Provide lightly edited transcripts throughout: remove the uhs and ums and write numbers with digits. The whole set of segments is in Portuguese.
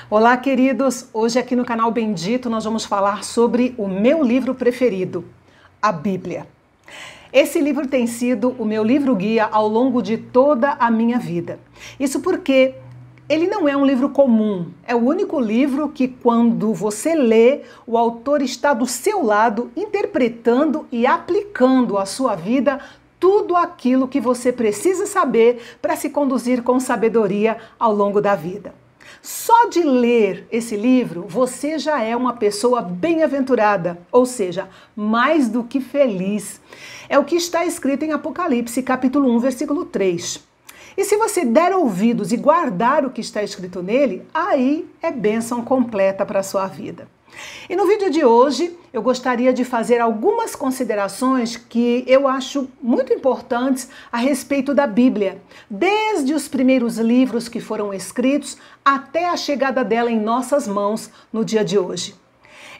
Olá, queridos! Hoje aqui no canal Bendito nós vamos falar sobre o meu livro preferido, a Bíblia. Esse livro tem sido o meu livro-guia ao longo de toda a minha vida. Isso porque ele não é um livro comum, é o único livro que, quando você lê, o autor está do seu lado, interpretando e aplicando à sua vida tudo aquilo que você precisa saber para se conduzir com sabedoria ao longo da vida. Só de ler esse livro, você já é uma pessoa bem-aventurada, ou seja, mais do que feliz. É o que está escrito em Apocalipse, capítulo 1, versículo 3. E se você der ouvidos e guardar o que está escrito nele, aí é bênção completa para a sua vida. E no vídeo de hoje, eu gostaria de fazer algumas considerações que eu acho muito importantes a respeito da Bíblia, desde os primeiros livros que foram escritos até a chegada dela em nossas mãos no dia de hoje.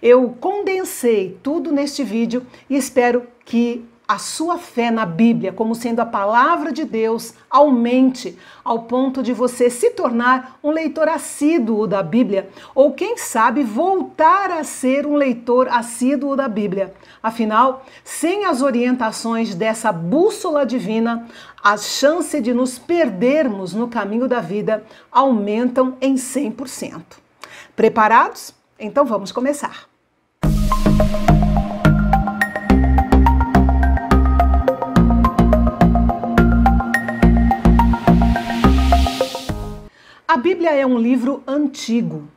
Eu condensei tudo neste vídeo e espero que a sua fé na Bíblia, como sendo a palavra de Deus, aumente ao ponto de você se tornar um leitor assíduo da Bíblia, ou quem sabe voltar a ser um leitor assíduo da Bíblia. Afinal, sem as orientações dessa bússola divina, as chances de nos perdermos no caminho da vida aumentam em 100%. Preparados? Então vamos começar. A Bíblia é um livro antigo.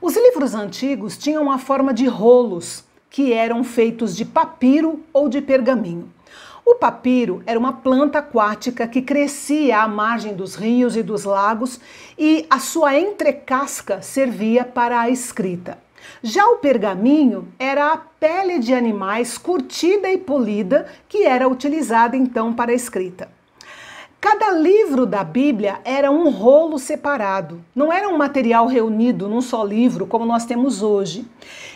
Os livros antigos tinham a forma de rolos, que eram feitos de papiro ou de pergaminho. O papiro era uma planta aquática que crescia à margem dos rios e dos lagos e a sua entrecasca servia para a escrita. Já o pergaminho era a pele de animais curtida e polida que era utilizada então para a escrita. Cada livro da Bíblia era um rolo separado, não era um material reunido num só livro como nós temos hoje.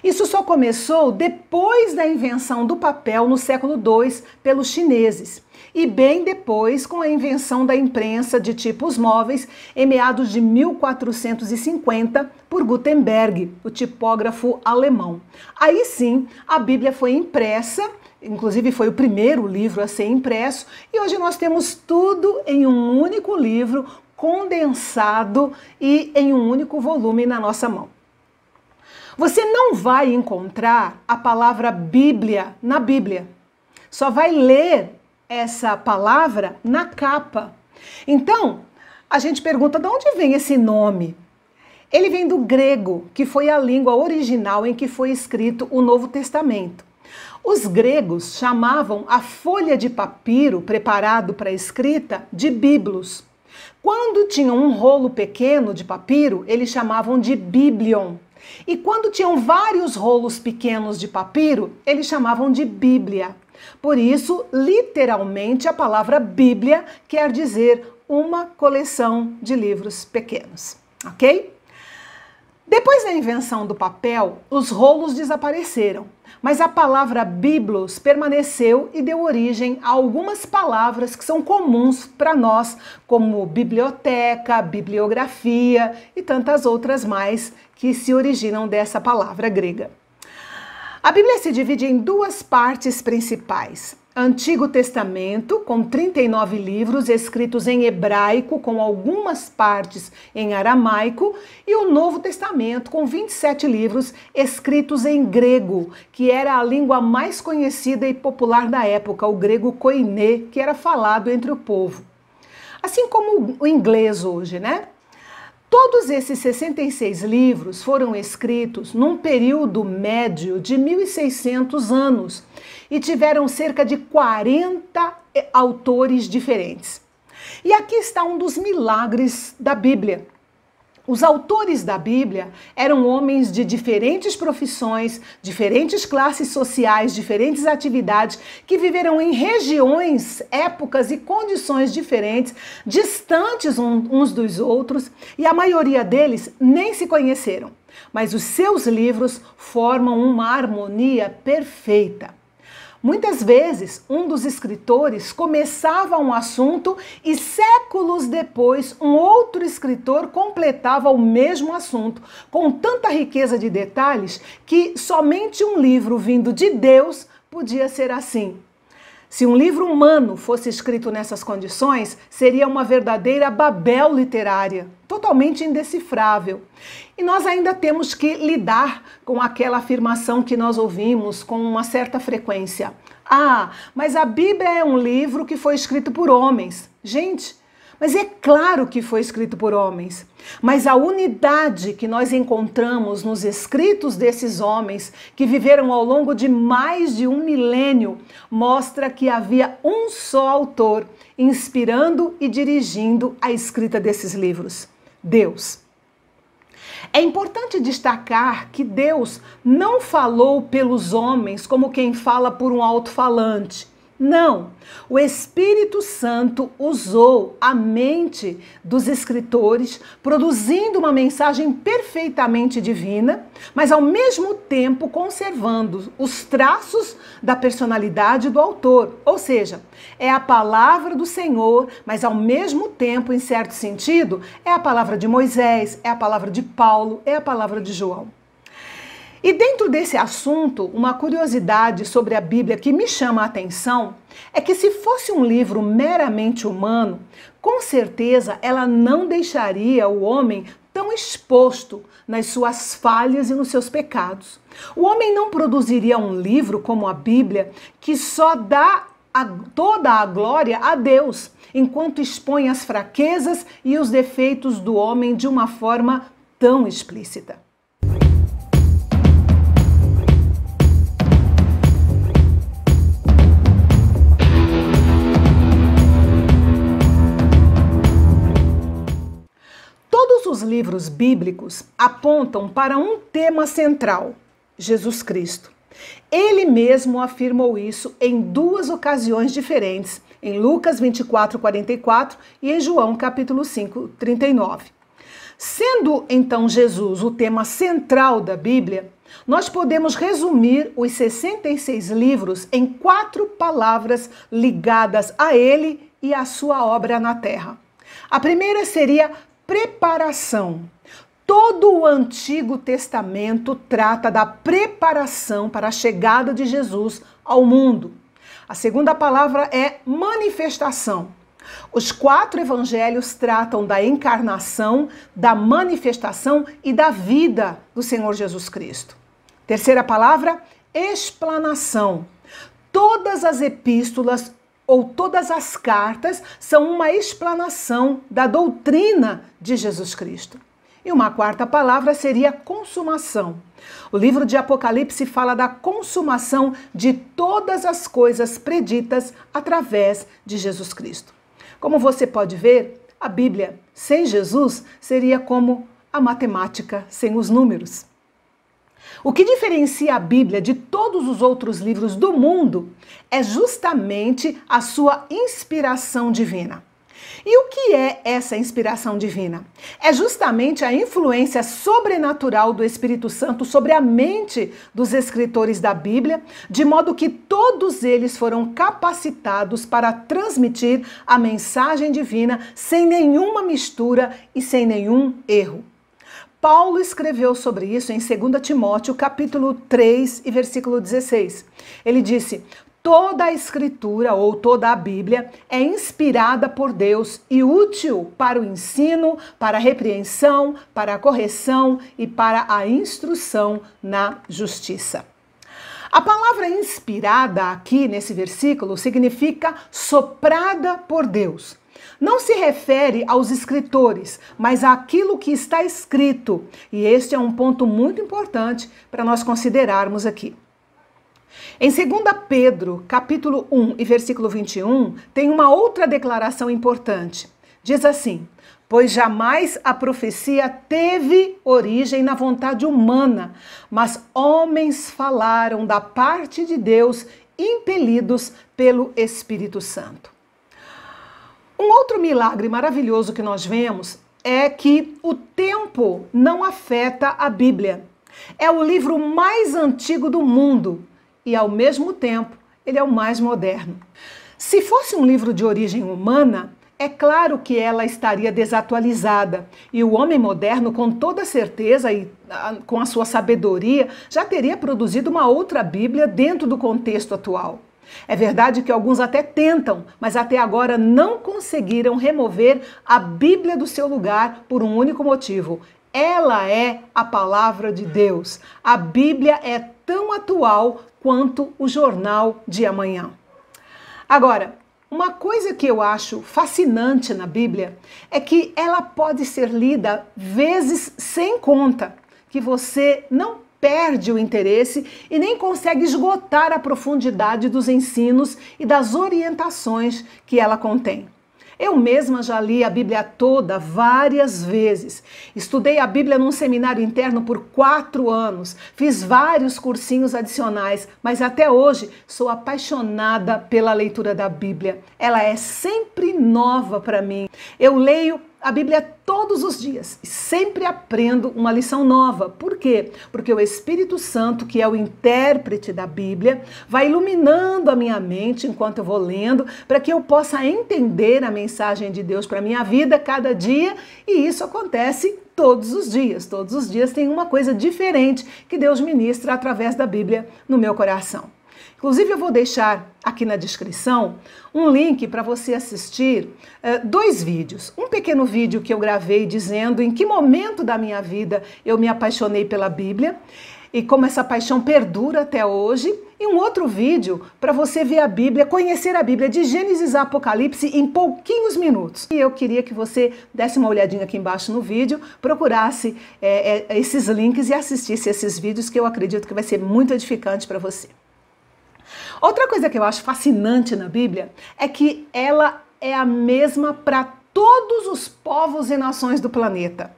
Isso só começou depois da invenção do papel no século II pelos chineses e bem depois com a invenção da imprensa de tipos móveis em meados de 1450 por Gutenberg, o tipógrafo alemão. Aí sim, a Bíblia foi impressa. Inclusive foi o primeiro livro a ser impresso e hoje nós temos tudo em um único livro, condensado e em um único volume na nossa mão. Você não vai encontrar a palavra Bíblia na Bíblia, só vai ler essa palavra na capa. Então, a gente pergunta de onde vem esse nome? Ele vem do grego, que foi a língua original em que foi escrito o Novo Testamento. Os gregos chamavam a folha de papiro preparado para a escrita de biblos. Quando tinham um rolo pequeno de papiro, eles chamavam de biblion. E quando tinham vários rolos pequenos de papiro, eles chamavam de Bíblia. Por isso, literalmente, a palavra Bíblia quer dizer uma coleção de livros pequenos, ok? Depois da invenção do papel, os rolos desapareceram, mas a palavra biblos permaneceu e deu origem a algumas palavras que são comuns para nós, como biblioteca, bibliografia e tantas outras mais que se originam dessa palavra grega. A Bíblia se divide em duas partes principais. Antigo Testamento, com 39 livros escritos em hebraico, com algumas partes em aramaico, e o Novo Testamento, com 27 livros escritos em grego, que era a língua mais conhecida e popular da época, o grego koiné, que era falado entre o povo. Assim como o inglês hoje, né? Todos esses 66 livros foram escritos num período médio de 1.600 anos e tiveram cerca de 40 autores diferentes. E aqui está um dos milagres da Bíblia. Os autores da Bíblia eram homens de diferentes profissões, diferentes classes sociais, diferentes atividades, que viveram em regiões, épocas e condições diferentes, distantes uns dos outros, e a maioria deles nem se conheceram. Mas os seus livros formam uma harmonia perfeita. Muitas vezes, um dos escritores começava um assunto e séculos depois, um outro escritor completava o mesmo assunto, com tanta riqueza de detalhes que somente um livro vindo de Deus podia ser assim. Se um livro humano fosse escrito nessas condições, seria uma verdadeira Babel literária, totalmente indecifrável. E nós ainda temos que lidar com aquela afirmação que nós ouvimos com uma certa frequência. Ah, mas a Bíblia é um livro que foi escrito por homens. Gente, mas é claro que foi escrito por homens. Mas a unidade que nós encontramos nos escritos desses homens, que viveram ao longo de mais de 1 milênio, mostra que havia um só autor, inspirando e dirigindo a escrita desses livros: Deus. É importante destacar que Deus não falou pelos homens como quem fala por um alto-falante. Não, o Espírito Santo usou a mente dos escritores, produzindo uma mensagem perfeitamente divina, mas ao mesmo tempo conservando os traços da personalidade do autor. Ou seja, é a palavra do Senhor, mas ao mesmo tempo, em certo sentido, é a palavra de Moisés, é a palavra de Paulo, é a palavra de João. E dentro desse assunto, uma curiosidade sobre a Bíblia que me chama a atenção é que se fosse um livro meramente humano, com certeza ela não deixaria o homem tão exposto nas suas falhas e nos seus pecados. O homem não produziria um livro como a Bíblia que só dá toda a glória a Deus, enquanto expõe as fraquezas e os defeitos do homem de uma forma tão explícita. Todos os livros bíblicos apontam para um tema central: Jesus Cristo. Ele mesmo afirmou isso em 2 ocasiões diferentes, em Lucas 24:44 e em João capítulo 5:39. Sendo então Jesus o tema central da Bíblia, nós podemos resumir os 66 livros em 4 palavras ligadas a ele e à sua obra na terra. A primeira seria preparação. Todo o Antigo Testamento trata da preparação para a chegada de Jesus ao mundo. A segunda palavra é manifestação. Os 4 evangelhos tratam da encarnação, da manifestação e da vida do Senhor Jesus Cristo. Terceira palavra, explanação. Todas as epístolas ou todas as cartas são uma explanação da doutrina de Jesus Cristo. E uma quarta palavra seria consumação. O livro de Apocalipse fala da consumação de todas as coisas preditas através de Jesus Cristo. Como você pode ver, a Bíblia sem Jesus seria como a matemática sem os números. O que diferencia a Bíblia de todos os outros livros do mundo é justamente a sua inspiração divina. E o que é essa inspiração divina? É justamente a influência sobrenatural do Espírito Santo sobre a mente dos escritores da Bíblia, de modo que todos eles foram capacitados para transmitir a mensagem divina sem nenhuma mistura e sem nenhum erro. Paulo escreveu sobre isso em 2 Timóteo, capítulo 3 e versículo 16. Ele disse: toda a Escritura, ou toda a Bíblia, é inspirada por Deus e útil para o ensino, para a repreensão, para a correção e para a instrução na justiça. A palavra inspirada aqui nesse versículo significa soprada por Deus. Não se refere aos escritores, mas àquilo que está escrito. E este é um ponto muito importante para nós considerarmos aqui. Em 2 Pedro, capítulo 1 e versículo 21, tem uma outra declaração importante. Diz assim: pois jamais a profecia teve origem na vontade humana, mas homens falaram da parte de Deus, impelidos pelo Espírito Santo. Um outro milagre maravilhoso que nós vemos é que o tempo não afeta a Bíblia. É o livro mais antigo do mundo e, ao mesmo tempo, ele é o mais moderno. Se fosse um livro de origem humana, é claro que ela estaria desatualizada e o homem moderno, com toda certeza e com a sua sabedoria, já teria produzido uma outra Bíblia dentro do contexto atual. É verdade que alguns até tentam, mas até agora não conseguiram remover a Bíblia do seu lugar por um único motivo. Ela é a palavra de Deus. A Bíblia é tão atual quanto o jornal de amanhã. Agora, uma coisa que eu acho fascinante na Bíblia é que ela pode ser lida vezes sem conta, que você não perde o interesse e nem consegue esgotar a profundidade dos ensinos e das orientações que ela contém. Eu mesma já li a Bíblia toda várias vezes. Estudei a Bíblia num seminário interno por 4 anos. Fiz vários cursinhos adicionais, mas até hoje sou apaixonada pela leitura da Bíblia. Ela é sempre nova para mim. Eu leio a Bíblia todos os dias e sempre aprendo uma lição nova. Por quê? Porque o Espírito Santo, que é o intérprete da Bíblia, vai iluminando a minha mente enquanto eu vou lendo, para que eu possa entender a mensagem de Deus para a minha vida cada dia, e isso acontece todos os dias. Todos os dias tem uma coisa diferente que Deus ministra através da Bíblia no meu coração. Inclusive, eu vou deixar aqui na descrição um link para você assistir 2 vídeos. Um pequeno vídeo que eu gravei dizendo em que momento da minha vida eu me apaixonei pela Bíblia e como essa paixão perdura até hoje. E um outro vídeo para você ver a Bíblia, conhecer a Bíblia de Gênesis a Apocalipse em pouquinhos minutos. E eu queria que você desse uma olhadinha aqui embaixo no vídeo, procurasse esses links e assistisse esses vídeos, que eu acredito que vai ser muito edificante para você. Outra coisa que eu acho fascinante na Bíblia é que ela é a mesma para todos os povos e nações do planeta.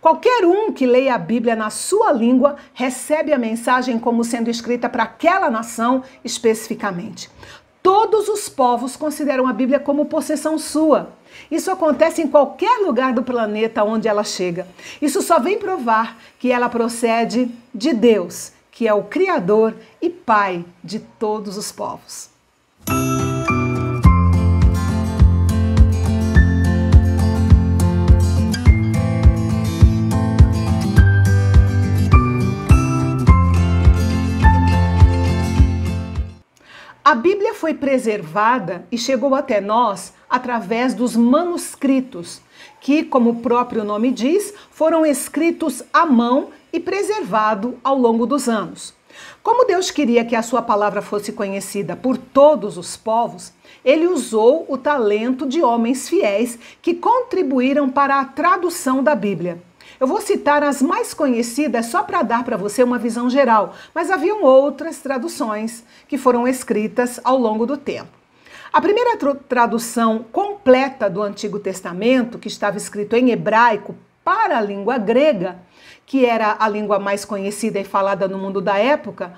Qualquer um que leia a Bíblia na sua língua recebe a mensagem como sendo escrita para aquela nação especificamente. Todos os povos consideram a Bíblia como possessão sua. Isso acontece em qualquer lugar do planeta onde ela chega. Isso só vem provar que ela procede de Deus, que é o Criador e Pai de todos os povos. A Bíblia foi preservada e chegou até nós através dos manuscritos, que, como o próprio nome diz, foram escritos à mão e preservado ao longo dos anos. Como Deus queria que a sua palavra fosse conhecida por todos os povos, ele usou o talento de homens fiéis que contribuíram para a tradução da Bíblia. Eu vou citar as mais conhecidas só para dar para você uma visão geral, mas haviam outras traduções que foram escritas ao longo do tempo. A primeira tradução completa do Antigo Testamento, que estava escrito em hebraico para a língua grega, que era a língua mais conhecida e falada no mundo da época,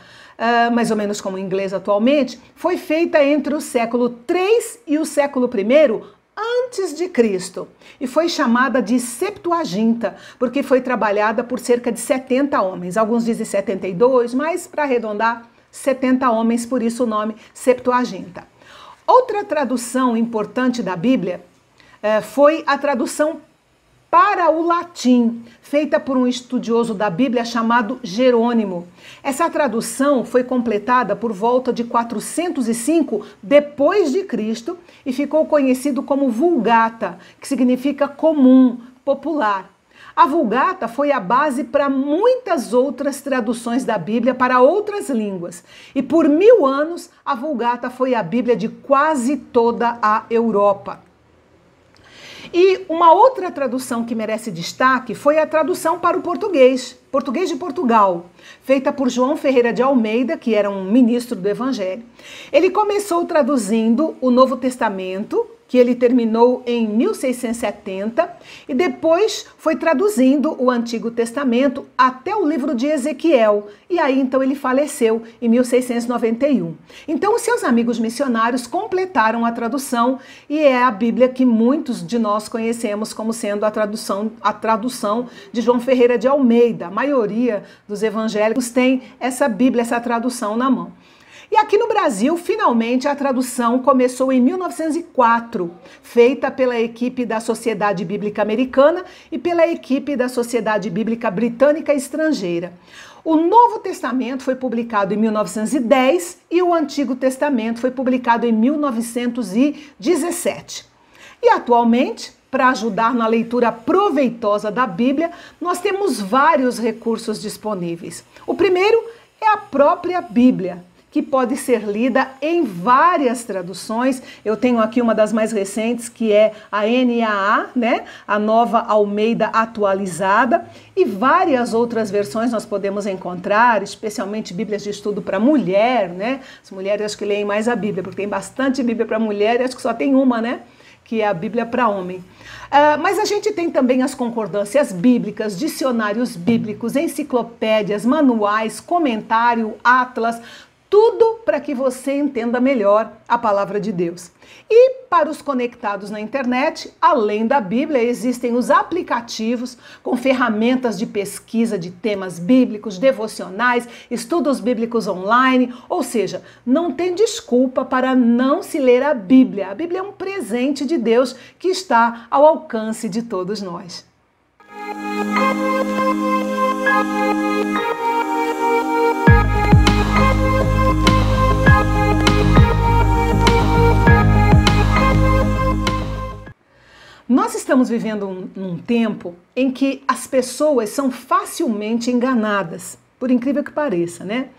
mais ou menos como o inglês atualmente, foi feita entre o século III e o século I antes de Cristo, e foi chamada de Septuaginta, porque foi trabalhada por cerca de 70 homens. Alguns dizem 72, mas para arredondar, 70 homens, por isso o nome Septuaginta. Outra tradução importante da Bíblia foi a tradução para o latim, feita por um estudioso da Bíblia chamado Jerônimo. Essa tradução foi completada por volta de 405 depois de Cristo e ficou conhecido como Vulgata, que significa comum, popular. A Vulgata foi a base para muitas outras traduções da Bíblia para outras línguas. E por 1000 anos, a Vulgata foi a Bíblia de quase toda a Europa. E uma outra tradução que merece destaque foi a tradução para o português de Portugal, feita por João Ferreira de Almeida, que era um ministro do Evangelho. Ele começou traduzindo o Novo Testamento, que ele terminou em 1670, e depois foi traduzindo o Antigo Testamento até o livro de Ezequiel, e aí então ele faleceu em 1691. Então os seus amigos missionários completaram a tradução, e é a Bíblia que muitos de nós conhecemos como sendo a tradução de João Ferreira de Almeida. A maioria dos evangélicos tem essa Bíblia, essa tradução na mão. E aqui no Brasil, finalmente, a tradução começou em 1904, feita pela equipe da Sociedade Bíblica Americana e pela equipe da Sociedade Bíblica Britânica Estrangeira. O Novo Testamento foi publicado em 1910 e o Antigo Testamento foi publicado em 1917. E atualmente, para ajudar na leitura proveitosa da Bíblia, nós temos vários recursos disponíveis. O primeiro é a própria Bíblia, que pode ser lida em várias traduções. Eu tenho aqui uma das mais recentes, que é a NAA, né? A Nova Almeida Atualizada, e várias outras versões nós podemos encontrar, especialmente Bíblias de estudo para mulher, né? As mulheres acho que leem mais a Bíblia, porque tem bastante Bíblia para mulher, e acho que só tem uma, né? Que é a Bíblia para homem. Mas a gente tem também as concordâncias bíblicas, dicionários bíblicos, enciclopédias, manuais, comentário, atlas, tudo para que você entenda melhor a palavra de Deus. E para os conectados na internet, além da Bíblia, existem os aplicativos com ferramentas de pesquisa de temas bíblicos, devocionais, estudos bíblicos online, ou seja, não tem desculpa para não se ler a Bíblia. A Bíblia é um presente de Deus que está ao alcance de todos nós. Nós estamos vivendo num tempo em que as pessoas são facilmente enganadas, por incrível que pareça, né?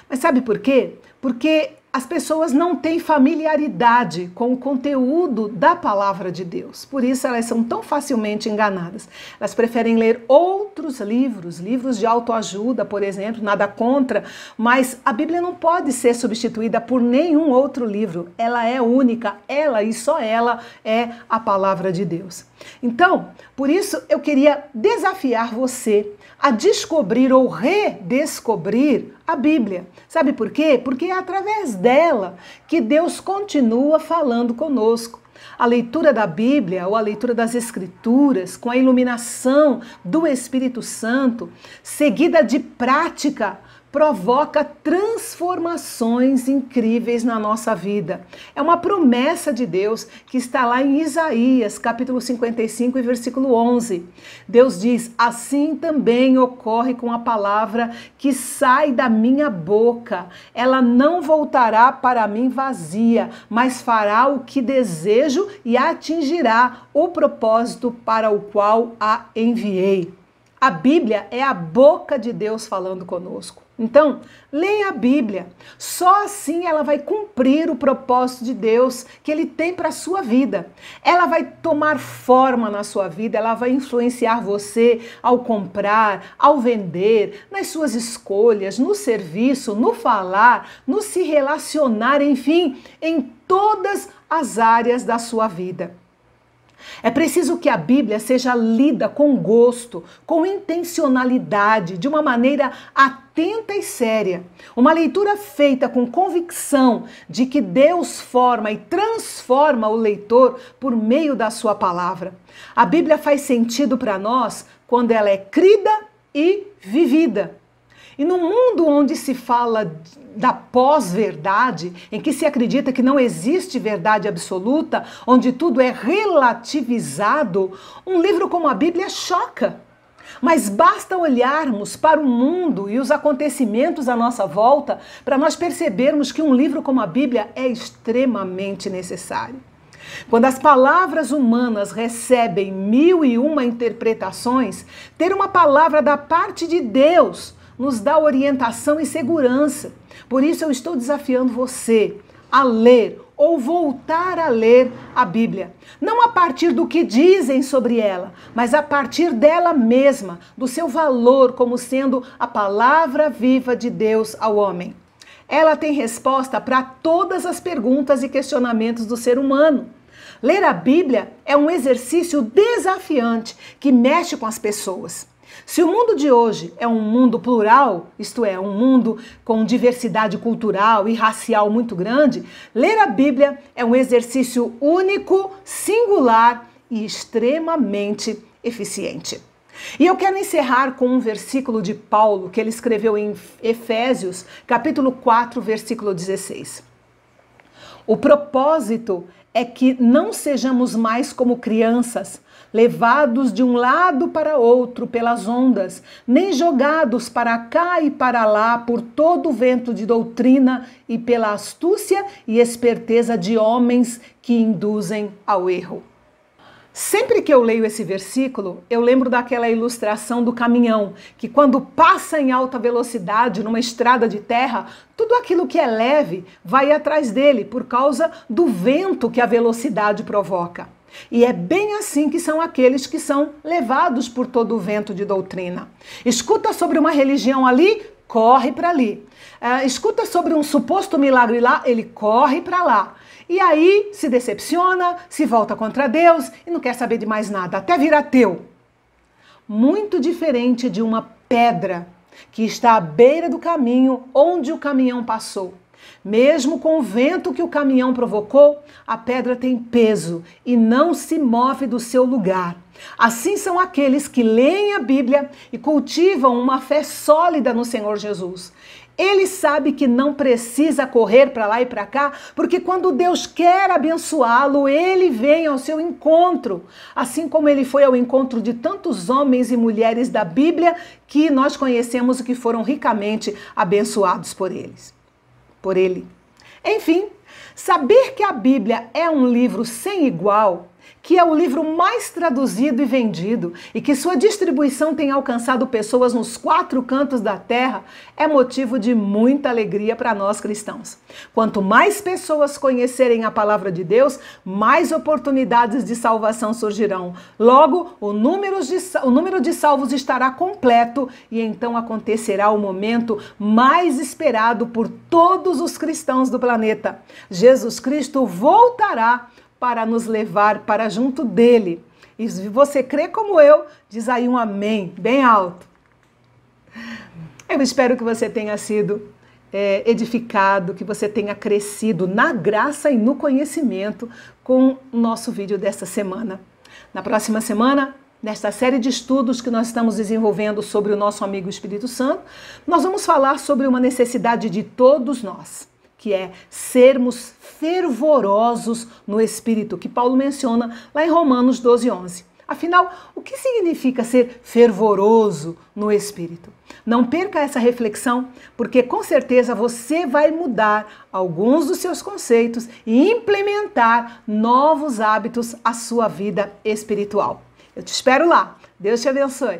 Mas sabe por quê? Porque as pessoas não têm familiaridade com o conteúdo da palavra de Deus. Por isso elas são tão facilmente enganadas. Elas preferem ler outros livros, livros de autoajuda, por exemplo, nada contra, mas a Bíblia não pode ser substituída por nenhum outro livro. Ela é única, ela e só ela é a palavra de Deus. Então, por isso eu queria desafiar você a descobrir ou redescobrir a Bíblia. Sabe por quê? Porque é através dela que Deus continua falando conosco. A leitura da Bíblia ou a leitura das Escrituras com a iluminação do Espírito Santo, seguida de prática, provoca transformações incríveis na nossa vida. É uma promessa de Deus que está lá em Isaías, capítulo 55 e versículo 11. Deus diz: assim também ocorre com a palavra que sai da minha boca. Ela não voltará para mim vazia, mas fará o que desejo e atingirá o propósito para o qual a enviei. A Bíblia é a boca de Deus falando conosco. Então, leia a Bíblia. Só assim ela vai cumprir o propósito de Deus que Ele tem para a sua vida. Ela vai tomar forma na sua vida, ela vai influenciar você ao comprar, ao vender, nas suas escolhas, no serviço, no falar, no se relacionar, enfim, em todas as áreas da sua vida. É preciso que a Bíblia seja lida com gosto, com intencionalidade, de uma maneira atenta e séria. Uma leitura feita com convicção de que Deus forma e transforma o leitor por meio da sua palavra. A Bíblia faz sentido para nós quando ela é crida e vivida. E no mundo onde se fala da pós-verdade, em que se acredita que não existe verdade absoluta, onde tudo é relativizado, um livro como a Bíblia choca. Mas basta olharmos para o mundo e os acontecimentos à nossa volta para nós percebermos que um livro como a Bíblia é extremamente necessário. Quando as palavras humanas recebem 1001 interpretações, ter uma palavra da parte de Deus nos dá orientação e segurança. Por isso eu estou desafiando você a ler ou voltar a ler a Bíblia. Não a partir do que dizem sobre ela, mas a partir dela mesma, do seu valor como sendo a palavra viva de Deus ao homem. Ela tem resposta para todas as perguntas e questionamentos do ser humano. Ler a Bíblia é um exercício desafiante que mexe com as pessoas. Se o mundo de hoje é um mundo plural, isto é, um mundo com diversidade cultural e racial muito grande, ler a Bíblia é um exercício único, singular e extremamente eficiente. E eu quero encerrar com um versículo de Paulo que ele escreveu em Efésios, capítulo 4, versículo 16. O propósito é que não sejamos mais como crianças, levados de um lado para outro pelas ondas, nem jogados para cá e para lá por todo o vento de doutrina e pela astúcia e esperteza de homens que induzem ao erro. Sempre que eu leio esse versículo, eu lembro daquela ilustração do caminhão, que quando passa em alta velocidade numa estrada de terra, tudo aquilo que é leve vai atrás dele por causa do vento que a velocidade provoca. E é bem assim que são aqueles que são levados por todo o vento de doutrina. Escuta sobre uma religião ali, corre para ali. Escuta sobre um suposto milagre lá, ele corre para lá. E aí se decepciona, se volta contra Deus e não quer saber de mais nada, até vira ateu. Muito diferente de uma pedra que está à beira do caminho onde o caminhão passou. Mesmo com o vento que o caminhão provocou, a pedra tem peso e não se move do seu lugar. Assim são aqueles que leem a Bíblia e cultivam uma fé sólida no Senhor Jesus. Ele sabe que não precisa correr para lá e para cá, porque quando Deus quer abençoá-lo, ele vem ao seu encontro. Assim como ele foi ao encontro de tantos homens e mulheres da Bíblia que nós conhecemos e que foram ricamente abençoados por eles. Por ele. Enfim, saber que a Bíblia é um livro sem igual, que é o livro mais traduzido e vendido e que sua distribuição tem alcançado pessoas nos 4 cantos da terra, é motivo de muita alegria para nós cristãos. Quanto mais pessoas conhecerem a palavra de Deus, mais oportunidades de salvação surgirão. Logo, o número de salvos estará completo e então acontecerá o momento mais esperado por todos os cristãos do planeta. Jesus Cristo voltará para nos levar para junto dele. E se você crê como eu, diz aí um amém, bem alto. Eu espero que você tenha sido edificado, que você tenha crescido na graça e no conhecimento com o nosso vídeo desta semana. Na próxima semana, nesta série de estudos que nós estamos desenvolvendo sobre o nosso amigo Espírito Santo, nós vamos falar sobre uma necessidade de todos nós, que é sermos fervorosos no Espírito, que Paulo menciona lá em Romanos 12:11. Afinal, o que significa ser fervoroso no Espírito? Não perca essa reflexão, porque com certeza você vai mudar alguns dos seus conceitos e implementar novos hábitos à sua vida espiritual. Eu te espero lá. Deus te abençoe.